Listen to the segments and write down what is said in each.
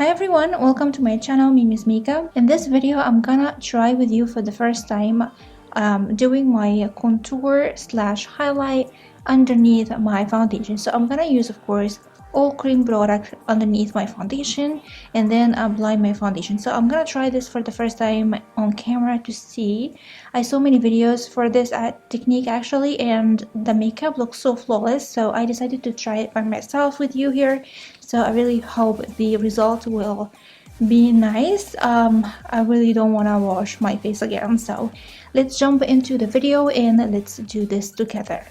Hi everyone, welcome to my channel MiMi's Makeup. In this video, I'm gonna try with you for the first time doing my contour slash highlight underneath my foundation. So I'm gonna use, of course, all cream product underneath my foundation and then apply my foundation. So I'm gonna try this for the first time on camera to see. I saw many videos for this technique actually, and the makeup looks so flawless, so I decided to try it by myself with you here. So I really hope the result will be nice. I really don't want to wash my face again, so let's jump into the video and let's do this together.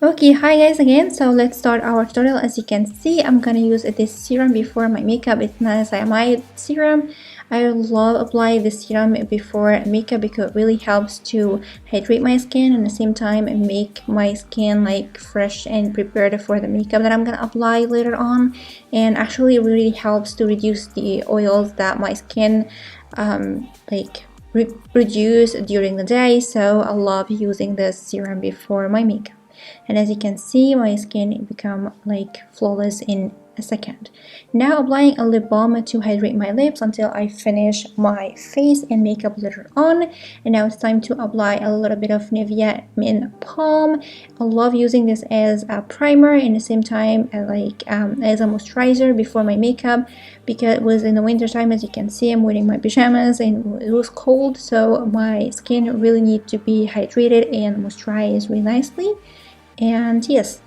Okay, hi guys again. So let's start our tutorial. As you can see, I'm gonna use this serum before my makeup. It's niacinamide serum. I love applying this serum before makeup because it really helps to hydrate my skin and at the same time make my skin like fresh and prepared for the makeup that I'm gonna apply later on. And actually it really helps to reduce the oils that my skin produce during the day. So I love using this serum before my makeup. And as you can see, my skin become like flawless in a second. Now applying a lip balm to hydrate my lips until I finish my face and makeup later on. And now it's time to apply a little bit of Nivea Men Balm. I love using this as a primer and at the same time as a moisturizer before my makeup, because it was in the winter time. As you can see, I'm wearing my pajamas and it was cold, so my skin really needs to be hydrated and moisturized really nicely. And yes,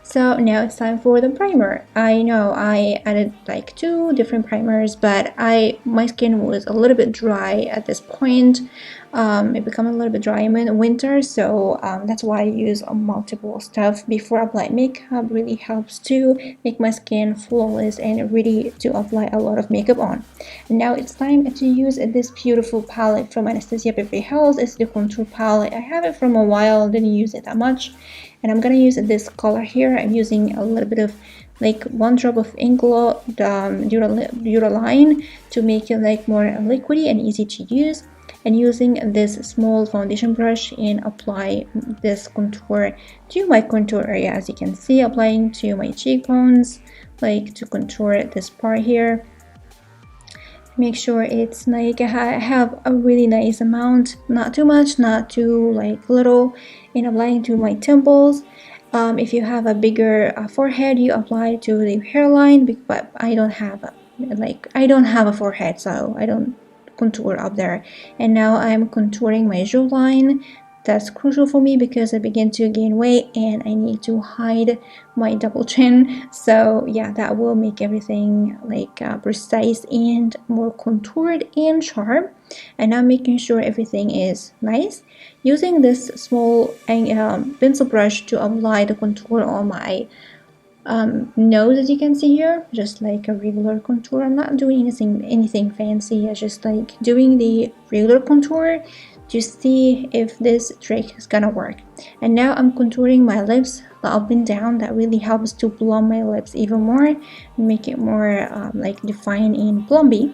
so now it's time for the primer. I know I added like 2 different primers, but my skin was a little bit dry at this point. It became a little bit dry in winter, so that's why I use multiple stuff before applying makeup. Really helps to make my skin flawless and ready to apply a lot of makeup on. And now it's time to use this beautiful palette from Anastasia Beverly Hills. It's the contour palette. I have it from a while, didn't use it that much, and I'm gonna use this color here. I'm using a little bit of like 1 drop of Inklo Duraline to make it like more liquidy and easy to use, and using this small foundation brush and apply this contour to my contour area. As you can see, applying to my cheekbones, like to contour this part here. Make sure it's like I have a really nice amount, not too much, not too like little, and applying to my temples. If you have a bigger forehead, you apply to the hairline, but I don't have a forehead, so I don't contour up there. And now I'm contouring my jawline. That's crucial for me because I begin to gain weight and I need to hide my double chin. So yeah, that will make everything like precise and more contoured and sharp. And now making sure everything is nice, using this small pencil brush to apply the contour on my nose. As you can see here, just like a regular contour. I'm not doing anything fancy. I just like doing the regular contour to see if this trick is gonna work. And now I'm contouring my lips up and down. That really helps to plump my lips even more, make it more like defined and plumpy.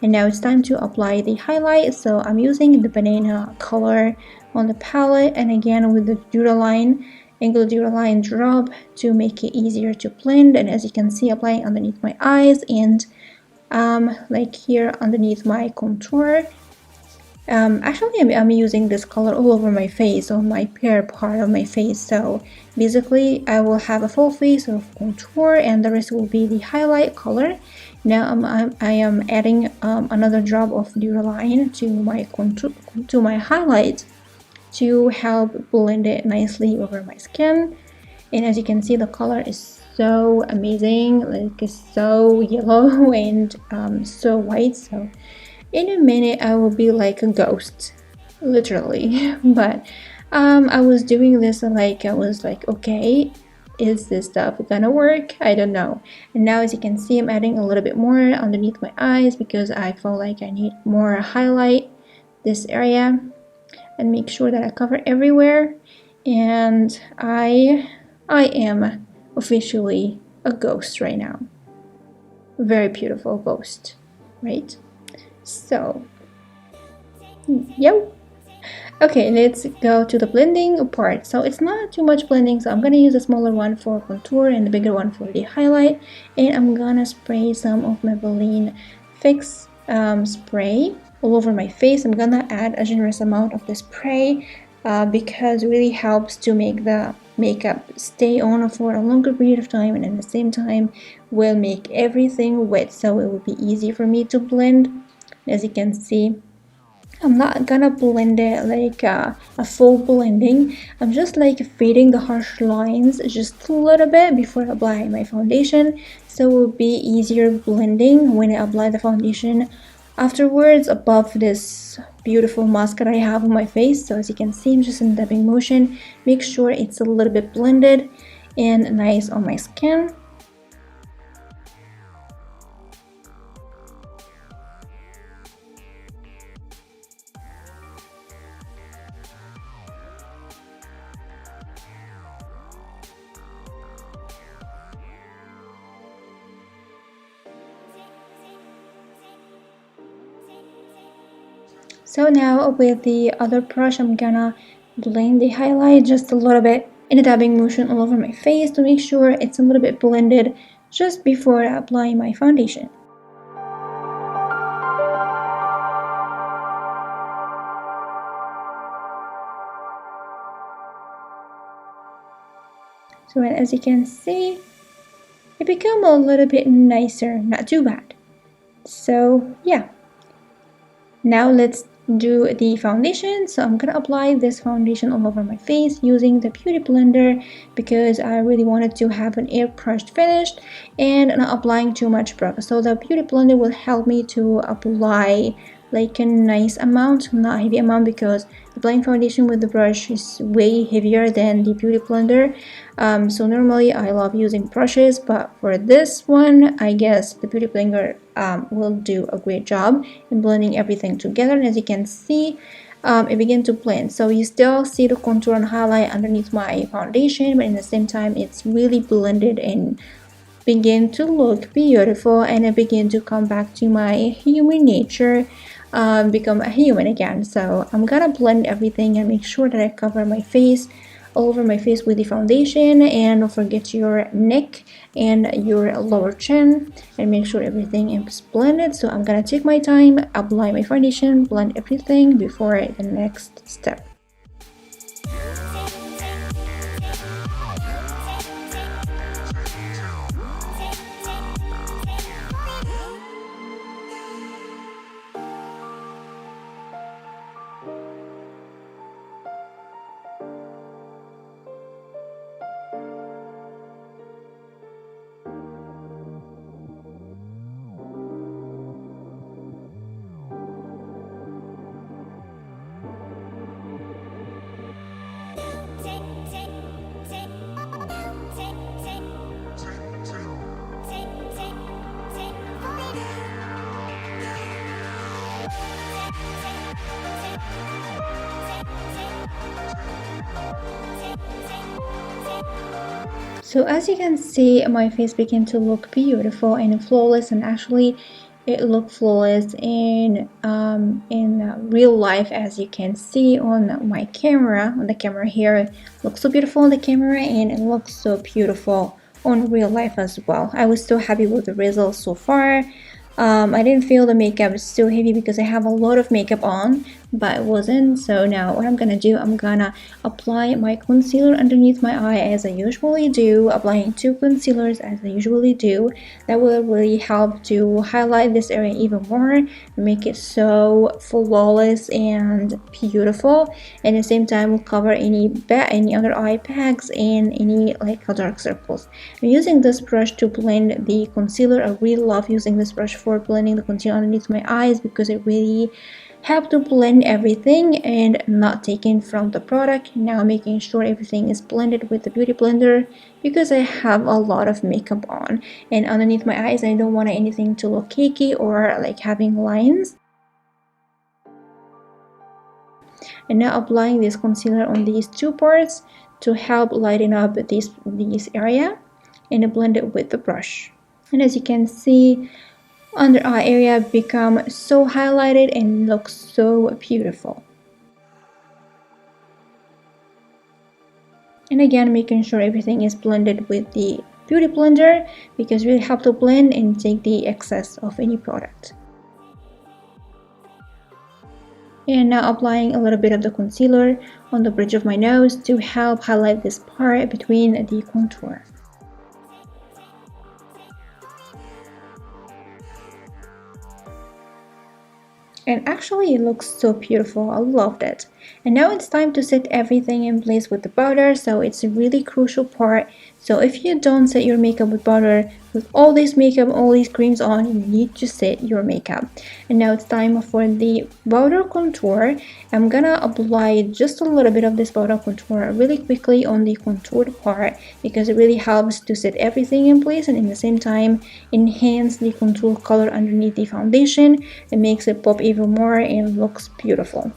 And now it's time to apply the highlight. So I'm using the banana color on the palette, and again with the Inklo Duraline drop to make it easier to blend. And as you can see, applying underneath my eyes and like here underneath my contour. Actually, I'm using this color all over my face, on my bare part of my face. So basically, I will have a full face of contour, and the rest will be the highlight color. Now I am adding another drop of Duraline to my contour, to my highlight, to help blend it nicely over my skin. And as you can see, the color is so amazing. Like it's so yellow and so white. So in a minute I will be like a ghost, literally. But I was doing this and like I was like, okay, is this stuff gonna work? I don't know. And now as you can see, I'm adding a little bit more underneath my eyes because I felt like I need more highlight this area, and make sure that I cover everywhere. And I am officially a ghost right now. Very beautiful ghost, right? So, yep. Okay, let's go to the blending part. So it's not too much blending, so I'm gonna use a smaller one for contour and the bigger one for the highlight. And I'm gonna spray some of Maybelline Fix spray all over my face. I'm gonna add a generous amount of the spray because it really helps to make the makeup stay on for a longer period of time, and at the same time will make everything wet, so it will be easy for me to blend. As you can see, I'm not gonna blend it like a full blending. I'm just like fading the harsh lines just a little bit before I apply my foundation, so it will be easier blending when I apply the foundation afterwards above this beautiful mascara I have on my face. So as you can see, I'm just in dabbing motion. Make sure it's a little bit blended and nice on my skin. So now with the other brush, I'm gonna blend the highlight just a little bit in a dabbing motion all over my face to make sure it's a little bit blended just before I apply my foundation. So as you can see, it became a little bit nicer, not too bad. So yeah, now let's do the foundation. So I'm gonna apply this foundation all over my face using the beauty blender because I really wanted to have an airbrushed finish and not applying too much product. So the beauty blender will help me to apply like a nice amount, not heavy amount, because applying foundation with the brush is way heavier than the beauty blender. So normally I love using brushes, but for this one I guess the beauty blender will do a great job in blending everything together. And as you can see, it began to blend, so you still see the contour and highlight underneath my foundation, but in the same time it's really blended and begin to look beautiful, and I begin to come back to my human nature, become a human again. So I'm gonna blend everything and make sure that I cover my face, all over my face with the foundation, and don't forget your neck and your lower chin, and make sure everything is blended. So I'm gonna take my time, apply my foundation, blend everything before the next step. So as you can see, my face began to look beautiful and flawless, and actually it looked flawless in real life, as you can see on my camera. On the camera here, it looks so beautiful on the camera, and it looks so beautiful on real life as well. I was so happy with the results so far. I didn't feel the makeup is so heavy because I have a lot of makeup on, but it wasn't. So now what I'm gonna do, I'm gonna apply my concealer underneath my eye as I usually do, applying 2 concealers as I usually do. That will really help to highlight this area even more, make it so flawless and beautiful, and at the same time will cover any other eye bags and any like dark circles. I'm using this brush to blend the concealer. I really love using this brush for blending the concealer underneath my eyes because it really help to blend everything and not taken from the product. Now making sure everything is blended with the beauty blender because I have a lot of makeup on, and underneath my eyes I don't want anything to look cakey or like having lines. And now applying this concealer on these 2 parts to help lighten up this area, and blend it with the brush. And as you can see, under eye area become so highlighted and looks so beautiful. And again, making sure everything is blended with the beauty blender, because it really helps to blend and take the excess of any product. And now applying a little bit of the concealer on the bridge of my nose to help highlight this part between the contour. And actually it looks so beautiful. I loved it. And now it's time to set everything in place with the powder, so it's a really crucial part. So if you don't set your makeup with powder, with all this makeup, all these creams on, you need to set your makeup. And now it's time for the powder contour. I'm gonna apply just a little bit of this powder contour really quickly on the contoured part, because it really helps to set everything in place and in the same time enhance the contour color underneath the foundation. It makes it pop even more and looks beautiful.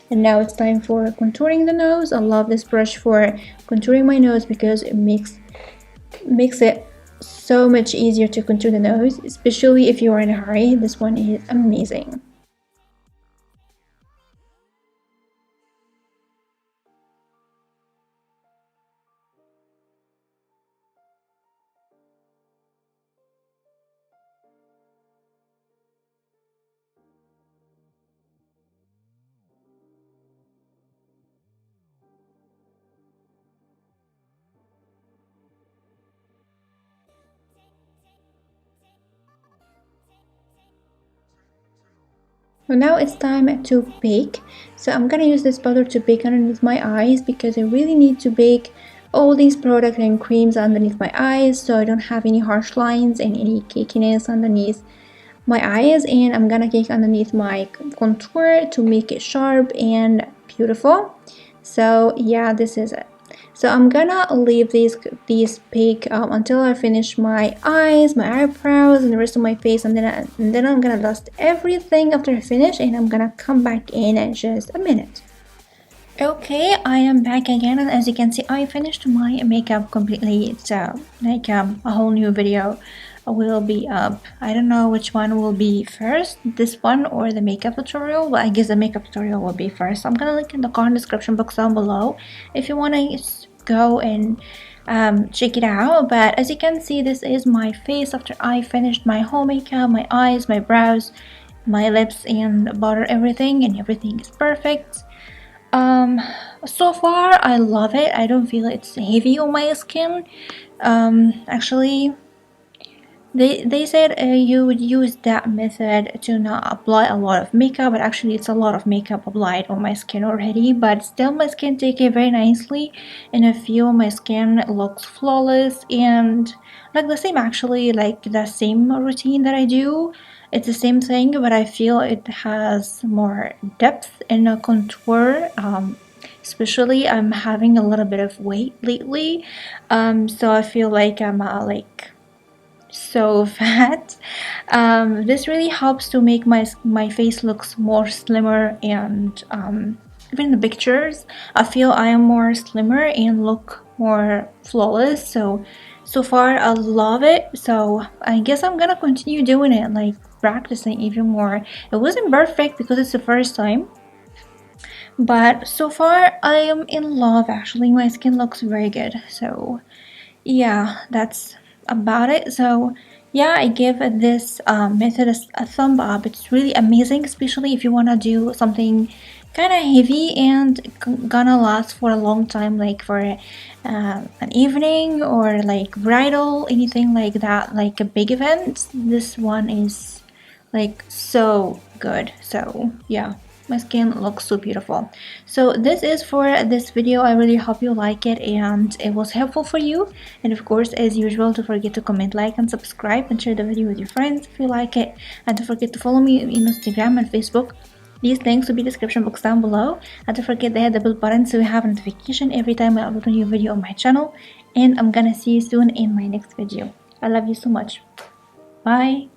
And now it's time for contouring the nose. I love this brush for contouring my nose because it makes it so much easier to contour the nose, especially if you are in a hurry. This one is amazing. So now it's time to bake. So I'm gonna use this powder to bake underneath my eyes, because I really need to bake all these products and creams underneath my eyes so I don't have any harsh lines and any cakiness underneath my eyes. And I'm gonna cake underneath my contour to make it sharp and beautiful. So yeah, this is it. So I'm gonna leave these bake until I finish my eyes, my eyebrows, and the rest of my face, and then I'm gonna dust everything after I finish, and I'm gonna come back in just a minute. Okay, I am back again, and as you can see, I finished my makeup completely. So like a whole new video will be up. I don't know which one will be first, this one or the makeup tutorial, but I guess the makeup tutorial will be first. I'm gonna link in the card description box down below if you want to go and check it out. But as you can see, this is my face after I finished my whole makeup, my eyes, my brows, my lips, and butter everything, and everything is perfect. So far I love it. I don't feel it's heavy on my skin. Actually, they said you would use that method to not apply a lot of makeup, but actually it's a lot of makeup applied on my skin already. But still, my skin take it very nicely, and I feel my skin looks flawless and like the same, actually, like the same routine that I do. It's the same thing, but I feel it has more depth in a contour. Especially I'm having a little bit of weight lately, so I feel like I'm like so fat. This really helps to make my face looks more slimmer, and even in the pictures I feel I am more slimmer and look more flawless. So far I love it, so I guess I'm gonna continue doing it, like practicing even more. It wasn't perfect because it's the first time, but so far I am in love. Actually, my skin looks very good. So yeah, that's about it. So yeah, I give this method a thumb up. It's really amazing, especially if you want to do something kind of heavy and gonna last for a long time, like for an evening or like bridal, anything like that, like a big event. This one is like so good. So yeah, my skin looks so beautiful. So this is for this video. I really hope you like it and it was helpful for you. And of course, as usual, don't forget to comment, like, and subscribe, and share the video with your friends if you like it. And don't forget to follow me on Instagram and Facebook. These links will be in the description box down below. And don't forget to hit the bell button so you have a notification every time I upload a new video on my channel. And I'm gonna see you soon in my next video. I love you so much. Bye.